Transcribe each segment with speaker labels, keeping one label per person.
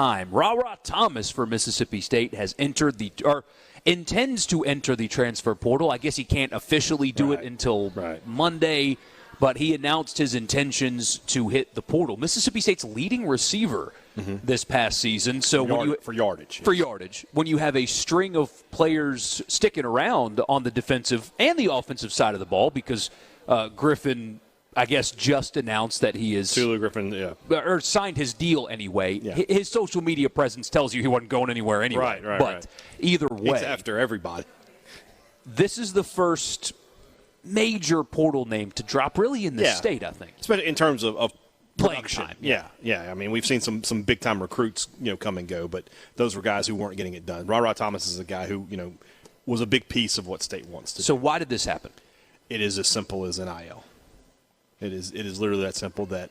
Speaker 1: time. Rara Thomas for Mississippi State has intends to enter the transfer portal. I guess he can't officially do it until Monday, but he announced his intentions to hit the portal. Mississippi State's leading receiver this past season. So
Speaker 2: for yardage.
Speaker 1: For yardage. When you have a string of players sticking around on the defensive and the offensive side of the ball, because Griffin, I guess, just announced that he is
Speaker 2: Tulu Griffin,
Speaker 1: or signed his deal anyway.
Speaker 2: Yeah.
Speaker 1: His social media presence tells you he wasn't going anywhere anyway. But either way,
Speaker 2: it's after everybody.
Speaker 1: This is the first major portal name to drop really in the state, I think.
Speaker 2: Especially in terms of
Speaker 1: playing
Speaker 2: production.
Speaker 1: time.
Speaker 2: Yeah. I mean, we've seen some big time recruits, come and go, but those were guys who weren't getting it done. Rara Thomas is a guy who, was a big piece of what State wants to do.
Speaker 1: So why did this happen?
Speaker 2: It is as simple as NIL. It is literally that simple. That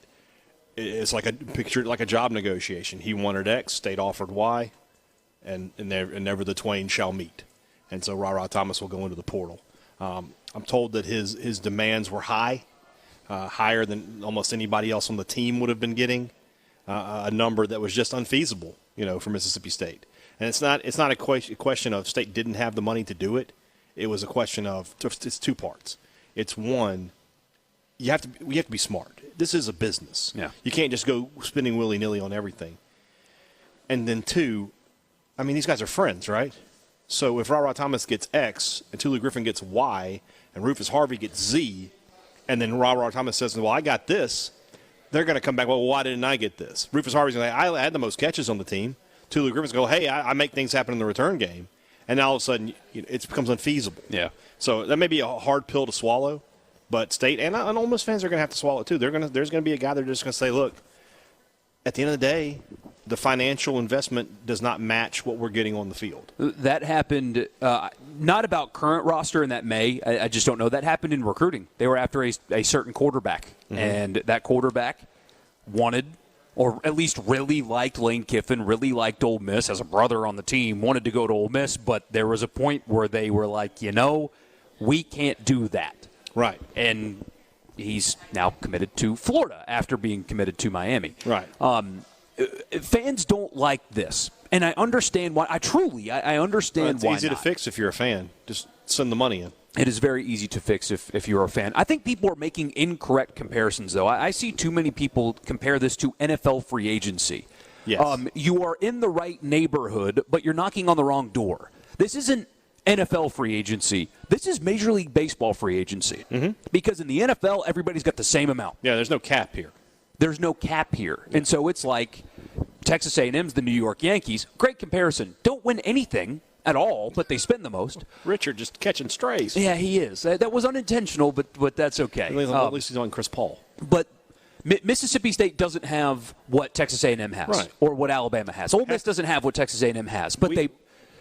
Speaker 2: it's like a job negotiation. He wanted X, State offered Y, and never the twain shall meet. And so Rara Thomas will go into the portal. I'm told that his demands were high, higher than almost anybody else on the team would have been getting, a number that was just unfeasible, for Mississippi State. And it's not a question of State didn't have the money to do it. It was a question of it's two parts. It's one. You have to be smart. This is a business.
Speaker 1: Yeah.
Speaker 2: You can't just go spending willy-nilly on everything. And then two, I mean, these guys are friends, right? So if Rara Thomas gets X and Tulu Griffin gets Y and Rufus Harvey gets Z, and then Rara Thomas says, well, I got this, they're going to come back, well, why didn't I get this? Rufus Harvey's going to say, I had the most catches on the team. Tulu Griffin's going to go, hey, I make things happen in the return game. And now all of a sudden it becomes unfeasible.
Speaker 1: Yeah.
Speaker 2: So that may be a hard pill to swallow. But State and Ole Miss fans are going to have to swallow it too. There's going to be a guy that's just going to say, look, at the end of the day, the financial investment does not match what we're getting on the field.
Speaker 1: That happened not about current roster in that May. I just don't know. That happened in recruiting. They were after a certain quarterback, and that quarterback wanted, or at least really liked Lane Kiffin, really liked Ole Miss as a brother on the team, wanted to go to Ole Miss, but there was a point where they were like, we can't do that.
Speaker 2: Right.
Speaker 1: And he's now committed to Florida after being committed to Miami.
Speaker 2: Right.
Speaker 1: Fans don't like this. And I understand why. I understand why.
Speaker 2: It's easy to fix if you're a fan. Just send the money in.
Speaker 1: It is very easy to fix if you're a fan. I think people are making incorrect comparisons, though. I see too many people compare this to NFL free agency.
Speaker 2: Yes.
Speaker 1: You are in the right neighborhood, but you're knocking on the wrong door. This isn't NFL free agency. This is Major League Baseball free agency. Because in the NFL, everybody's got the same amount.
Speaker 2: Yeah, there's no cap here.
Speaker 1: There's no cap here. And so it's like Texas A&M's the New York Yankees. Great comparison. Don't win anything at all, but they spend the most.
Speaker 2: Richard just catching strays.
Speaker 1: Yeah, he is. That was unintentional, but that's okay.
Speaker 2: At least he's on Chris Paul.
Speaker 1: But Mississippi State doesn't have what Texas A&M has or what Alabama has. Ole Miss doesn't have what Texas A&M has, but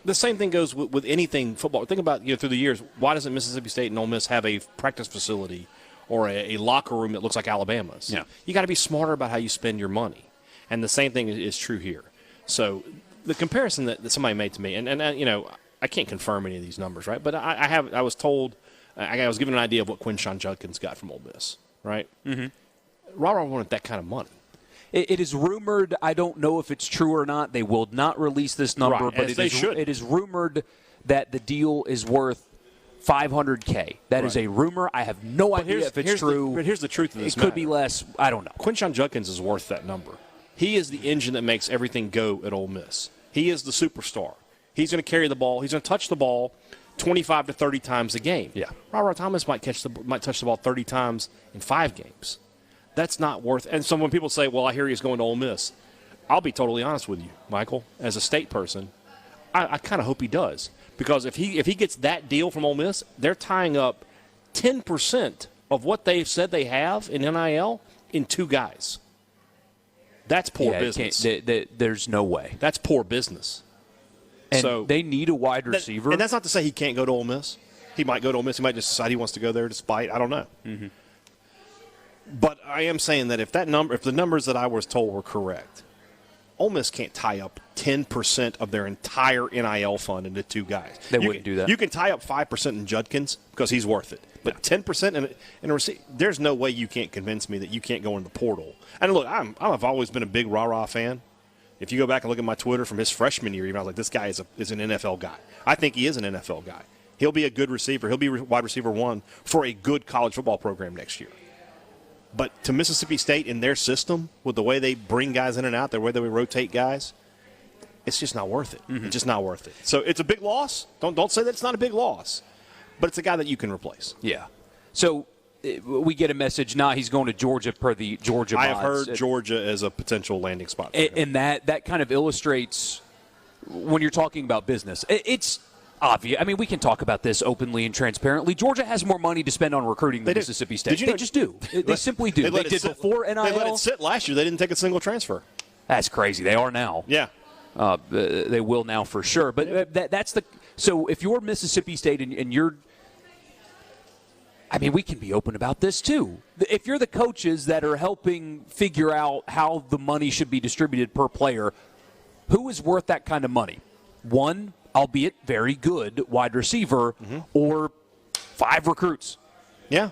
Speaker 2: the same thing goes with anything football. Think about through the years, why doesn't Mississippi State and Ole Miss have a practice facility or a locker room that looks like Alabama's?
Speaker 1: Yeah.
Speaker 2: You got to be smarter about how you spend your money, and the same thing is true here. So the comparison that somebody made to me, and I can't confirm any of these numbers, right? But I was told, I was given an idea of what Quinshon Judkins got from Ole Miss, right? Mm-hmm. Rara wanted that kind of money.
Speaker 1: It is rumored, I don't know if it's true or not, they will not release this number, but it is rumored that the deal is worth $500K. That is a rumor. I have no idea if it's true.
Speaker 2: But here's the truth of this
Speaker 1: It could be less. I don't know.
Speaker 2: Quinshon Judkins is worth that number. He is the engine that makes everything go at Ole Miss. He is the superstar. He's going to carry the ball. He's going to touch the ball 25 to 30 times a game.
Speaker 1: Yeah.
Speaker 2: Rara Thomas might touch the ball 30 times in 5 games. That's not worth – and so when people say, well, I hear he's going to Ole Miss, I'll be totally honest with you, Michael. As a State person, I kind of hope he does. Because if he gets that deal from Ole Miss, they're tying up 10% of what they've said they have in NIL in 2 guys. That's poor business.
Speaker 1: There's no way.
Speaker 2: That's poor business.
Speaker 1: And
Speaker 2: so
Speaker 1: they need a wide receiver.
Speaker 2: And that's not to say he can't go to Ole Miss. He might go to Ole Miss. He might just decide he wants to go there despite – I don't know. Mm-hmm. But I am saying that if the numbers that I was told were correct, Ole Miss can't tie up 10% of their entire NIL fund into 2 guys.
Speaker 1: They wouldn't do that.
Speaker 2: You can tie up 5% in Judkins because he's worth it. But 10% in a receipt, there's no way you can't convince me that you can't go in the portal. And look, I've always been a big Rara fan, If you go back and look at my Twitter from his freshman year, even I was like, this guy is an NFL guy. I think he is an NFL guy. He'll be a good receiver. He'll be wide receiver 1 for a good college football program next year. But to Mississippi State in their system, with the way they bring guys in and out, the way they rotate guys, it's just not worth it. Mm-hmm. It's just not worth it. So it's a big loss. Don't say that it's not a big loss. But it's a guy that you can replace.
Speaker 1: Yeah. So we get a message, he's going to Georgia per the Georgia mods.
Speaker 2: I have heard Georgia as a potential landing spot.
Speaker 1: And that kind of illustrates when you're talking about business. It's obvious. I mean, we can talk about this openly and transparently. Georgia has more money to spend on recruiting than Mississippi State. They just do. They simply do. They did before NIL.
Speaker 2: They let it sit last year. They didn't take a single transfer.
Speaker 1: That's crazy. They are now.
Speaker 2: Yeah.
Speaker 1: They will now for sure. But that's the – so if you're Mississippi State and you're – I mean, we can be open about this too. If you're the coaches that are helping figure out how the money should be distributed per player, who is worth that kind of money? One, albeit very good, wide receiver, or 5 recruits.
Speaker 2: Yeah.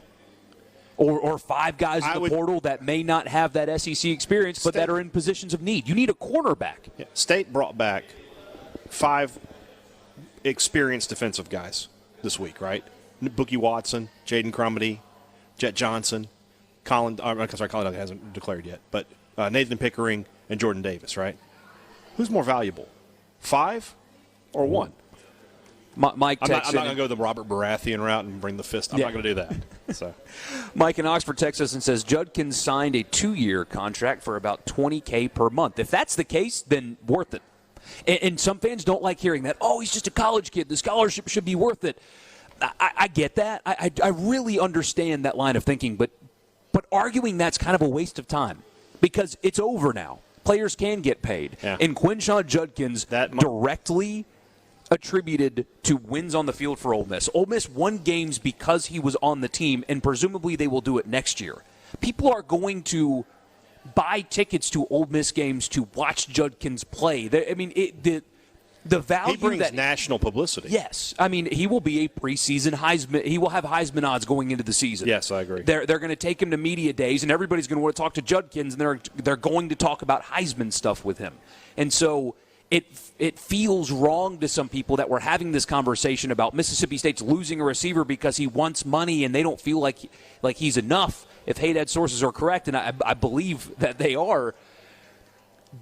Speaker 1: Or 5 guys in the portal that may not have that SEC experience, but that are in positions of need. You need a cornerback.
Speaker 2: Yeah. State brought back 5 experienced defensive guys this week, right? Bookie Watson, Jaden Crumedy, Jet Johnson, Colin Duggan hasn't declared yet, but Nathan Pickering and Jordan Davis, right? Who's more valuable, 5 or 1?
Speaker 1: Mike,
Speaker 2: I'm not going to go the Robert Baratheon route and bring the fist. I'm not going to do that. So,
Speaker 1: Mike in Oxford, Texas, and says Judkins signed a 2-year contract for about $20K per month. If that's the case, then worth it. And some fans don't like hearing that. Oh, he's just a college kid. The scholarship should be worth it. I get that. I really understand that line of thinking, but arguing that's kind of a waste of time because it's over now. Players can get paid. Yeah. And Quinshon Judkins directly attributed to wins on the field for Ole Miss. Ole Miss won games because he was on the team, and presumably they will do it next year. People are going to buy tickets to Ole Miss games to watch Judkins play. The value
Speaker 2: he brings national publicity.
Speaker 1: Yes. I mean, he will be a preseason Heisman. He will have Heisman odds going into the season.
Speaker 2: Yes, I agree.
Speaker 1: They're going to take him to media days, and everybody's going to want to talk to Judkins, and they're going to talk about Heisman stuff with him. And so it feels wrong to some people that we're having this conversation about Mississippi State's losing a receiver because he wants money and they don't feel like he's enough. If Hadad sources are correct, and I believe that they are,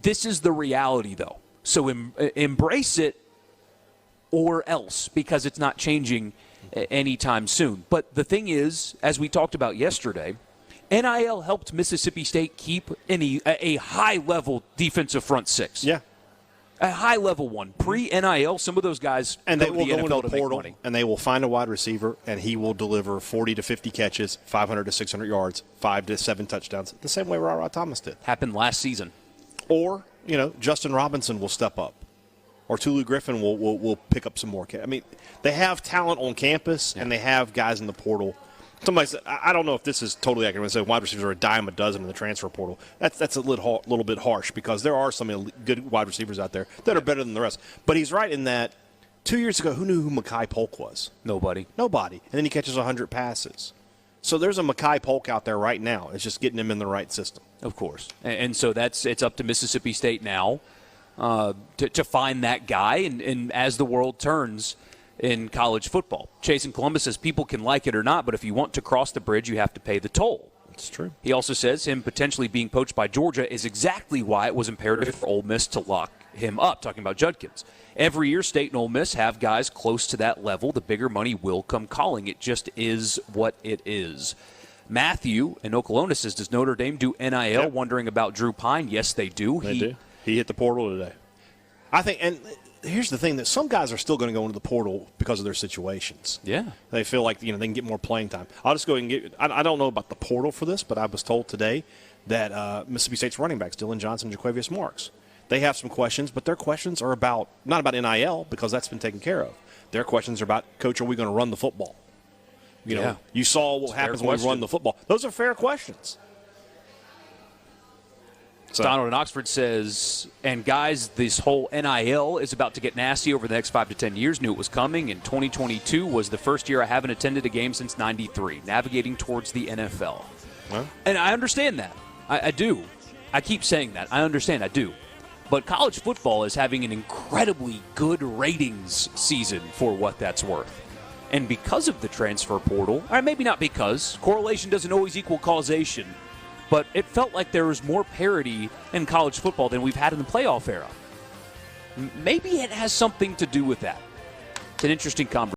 Speaker 1: this is the reality, though. So embrace it or else, because it's not changing anytime soon. But the thing is, as we talked about yesterday, NIL helped Mississippi State keep a high-level defensive front 6.
Speaker 2: Yeah.
Speaker 1: A high-level one. Pre-NIL, some of those guys
Speaker 2: and they will go into the
Speaker 1: portal,
Speaker 2: and they will find a wide receiver, and he will deliver 40 to 50 catches, 500 to 600 yards, 5 to 7 touchdowns, the same way Rara Thomas did.
Speaker 1: Happened last season.
Speaker 2: Or, Justin Robinson will step up, or Tulu Griffin will pick up some more. I mean, they have talent on campus, and they have guys in the portal. Somebody said, I don't know if this is totally accurate. When they say wide receivers are a dime a dozen in the transfer portal, that's a little bit harsh because there are some good wide receivers out there that are better than the rest. But he's right in that 2 years ago, who knew who Mekhi Polk was?
Speaker 1: Nobody.
Speaker 2: And then he catches 100 passes. So there's a Mekhi Polk out there right now. It's just getting him in the right system.
Speaker 1: Of course. And so it's up to Mississippi State now to find that guy. And as the world turns in college football, Chase in Columbus says people can like it or not, but if you want to cross the bridge, you have to pay the toll.
Speaker 2: That's true.
Speaker 1: He also says him potentially being poached by Georgia is exactly why it was imperative for Ole Miss to lock him up, talking about Judkins. Every year, State and Ole Miss have guys close to that level. The bigger money will come calling. It just is what it is. Matthew in Oklahoma says, does Notre Dame do NIL? Yep. Wondering about Drew Pine. Yes, they do.
Speaker 2: They do. He hit the portal today. I think, and here's the thing, that some guys are still going to go into the portal because of their situations.
Speaker 1: Yeah.
Speaker 2: They feel like, they can get more playing time. I'll just go ahead and get – I don't know about the portal for this, but I was told today that Mississippi State's running backs, Dylan Johnson and Jaquavius Marks, they have some questions, but their questions are about – not about NIL because that's been taken care of. Their questions are about, Coach, are we going to run the football? You saw what happens when we run the football. Those are fair questions.
Speaker 1: So. Donald in Oxford says, and guys, this whole NIL is about to get nasty over the next 5 to 10 years. Knew it was coming, and 2022 was the first year I haven't attended a game since '93, navigating towards the NFL. Huh? And I understand that. I do. I keep saying that. I understand. I do. But college football is having an incredibly good ratings season for what that's worth. And because of the transfer portal, or maybe not because, correlation doesn't always equal causation, but it felt like there was more parity in college football than we've had in the playoff era. Maybe it has something to do with that. It's an interesting conversation.